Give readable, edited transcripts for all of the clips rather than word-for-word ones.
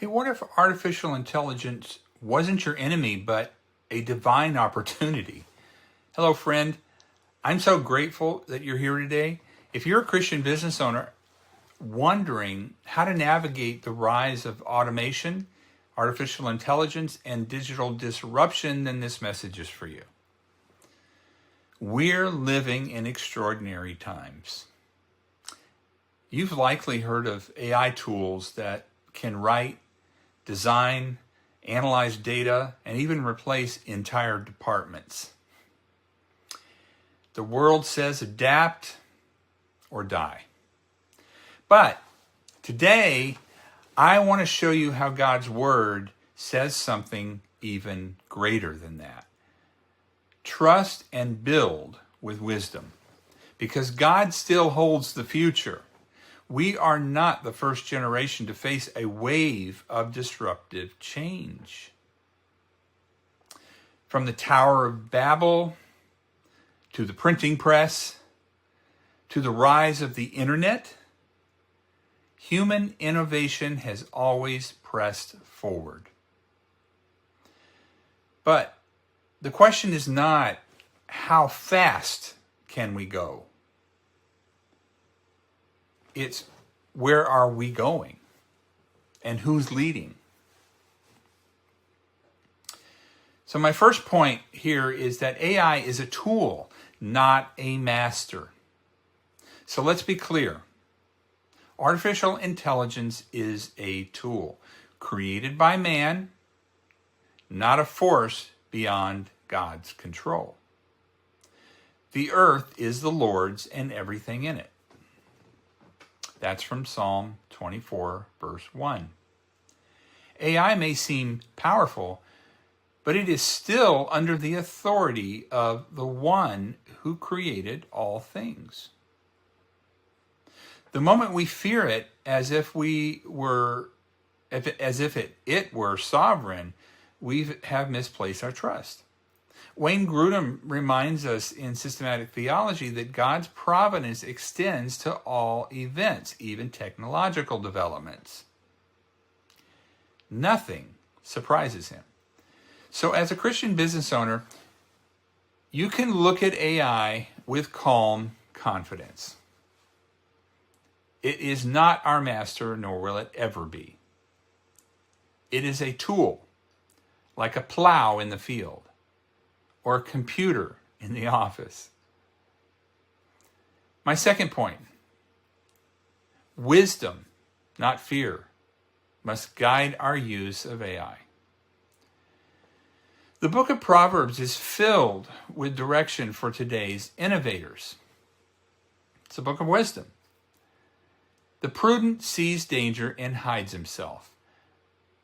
Hey, what if artificial intelligence wasn't your enemy, but a divine opportunity? Hello, friend. I'm so grateful that you're here today. If you're a Christian business owner wondering how to navigate the rise of automation, artificial intelligence, and digital disruption, then this message is for you. We're living in extraordinary times. You've likely heard of AI tools that can write, design, analyze data, and even replace entire departments. The world says adapt or die. But today, I want to show you how God's Word says something even greater than that. Trust and build with wisdom, because God still holds the future. We are not the first generation to face a wave of disruptive change. From the Tower of Babel, to the printing press, to the rise of the internet, human innovation has always pressed forward. But the question is not how fast can we go? It's where are we going and who's leading? So my first point here is that AI is a tool, not a master. So let's be clear. Artificial intelligence is a tool created by man, not a force beyond God's control. The earth is the Lord's and everything in it. That's from Psalm 24, verse 1. AI may seem powerful, but it is still under the authority of the one who created all things. The moment we fear it as if it were sovereign, we have misplaced our trust. Wayne Grudem reminds us in Systematic Theology that God's providence extends to all events, even technological developments. Nothing surprises him. So as a Christian business owner, you can look at AI with calm confidence. It is not our master, nor will it ever be. It is a tool, like a plow in the field, or a computer in the office. My second point, wisdom, not fear, must guide our use of AI. The book of Proverbs is filled with direction for today's innovators. It's a book of wisdom. The prudent sees danger and hides himself,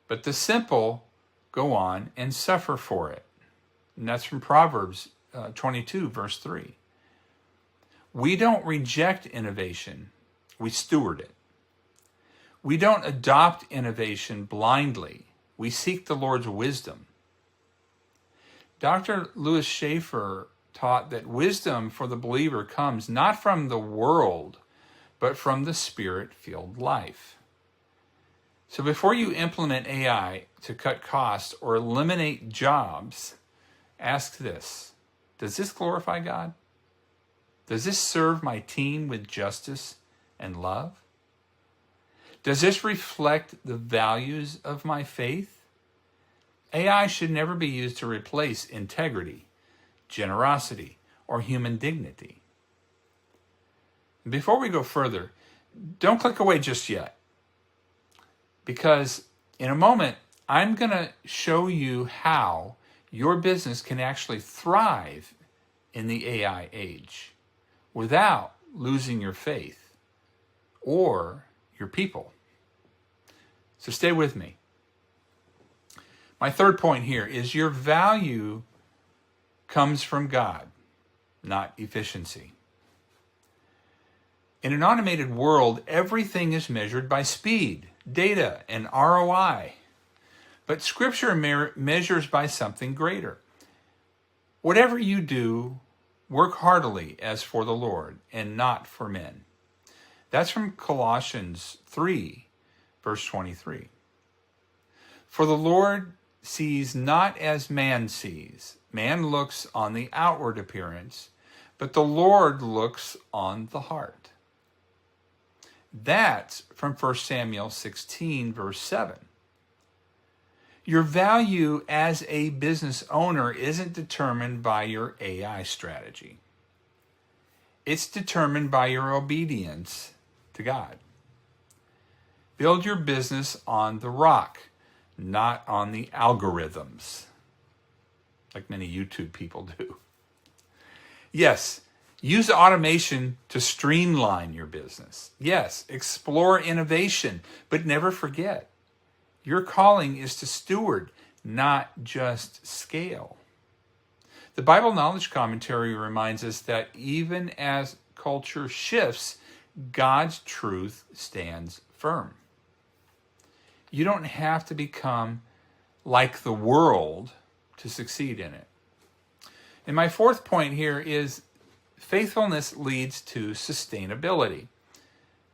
but the simple go on and suffer for it. And that's from Proverbs 22, verse 3. We don't reject innovation, we steward it. We don't adopt innovation blindly, we seek the Lord's wisdom. Dr. Louis Schaeffer taught that wisdom for the believer comes not from the world, but from the Spirit-filled life. So before you implement AI to cut costs or eliminate jobs, ask this: does this glorify God? Does this serve my team with justice and love? Does this reflect the values of my faith? AI should never be used to replace integrity, generosity, or human dignity. Before we go further, don't click away just yet, because in a moment, I'm going to show you how your business can actually thrive in the AI age without losing your faith or your people. So stay with me. My third point here is your value comes from God, not efficiency. In an automated world, everything is measured by speed, data, and ROI. But Scripture measures by something greater. Whatever you do, work heartily as for the Lord and not for men. That's from Colossians 3, verse 23. For the Lord sees not as man sees. Man looks on the outward appearance, but the Lord looks on the heart. That's from 1 Samuel 16, verse 7. Your value as a business owner isn't determined by your AI strategy. It's determined by your obedience to God. Build your business on the rock, not on the algorithms, like many YouTube people do. Yes, use automation to streamline your business. Yes, explore innovation, but never forget, your calling is to steward, not just scale. The Bible Knowledge Commentary reminds us that even as culture shifts, God's truth stands firm. You don't have to become like the world to succeed in it. And my fourth point here is faithfulness leads to sustainability.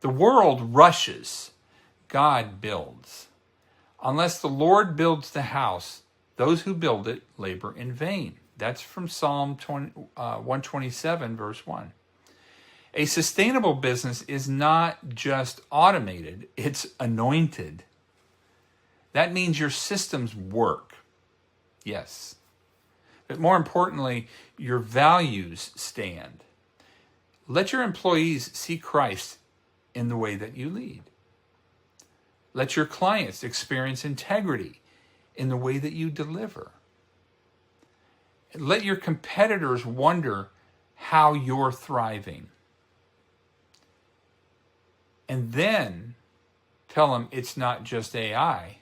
The world rushes, God builds. Unless the Lord builds the house, those who build it labor in vain. That's from Psalm 127, verse 1. A sustainable business is not just automated, it's anointed. That means your systems work. Yes. But more importantly, your values stand. Let your employees see Christ in the way that you lead. Let your clients experience integrity in the way that you deliver. Let your competitors wonder how you're thriving. And then tell them it's not just AI,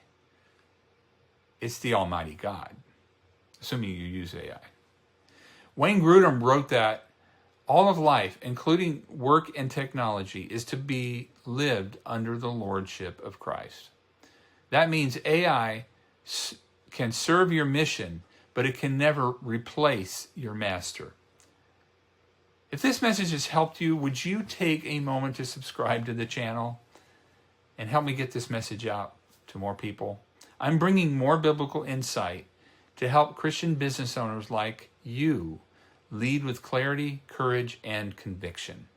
it's the Almighty God, assuming you use AI. Wayne Grudem wrote that all of life, including work and technology, is to be lived under the lordship of Christ. That means AI can serve your mission, but it can never replace your master. If this message has helped you, would you take a moment to subscribe to the channel and help me get this message out to more people? I'm bringing more biblical insight to help Christian business owners like you lead with clarity, courage, and conviction,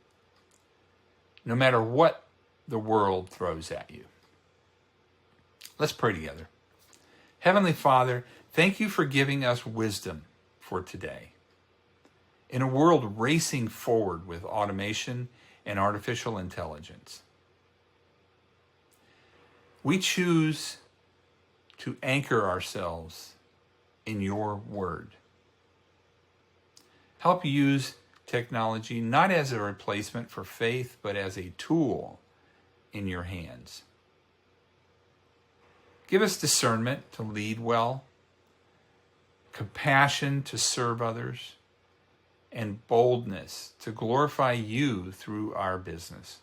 no matter what the world throws at you. Let's pray together. Heavenly Father, thank you for giving us wisdom for today. In a world racing forward with automation and artificial intelligence, we choose to anchor ourselves in your word. Help use technology not as a replacement for faith, but as a tool in your hands. Give us discernment to lead well, compassion to serve others, and boldness to glorify you through our business.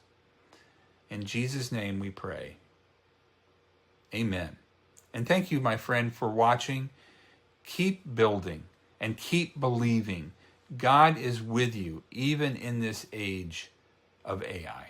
In Jesus' name we pray. Amen. And thank you, my friend, for watching. Keep building and keep believing. God is with you, even in this age of AI.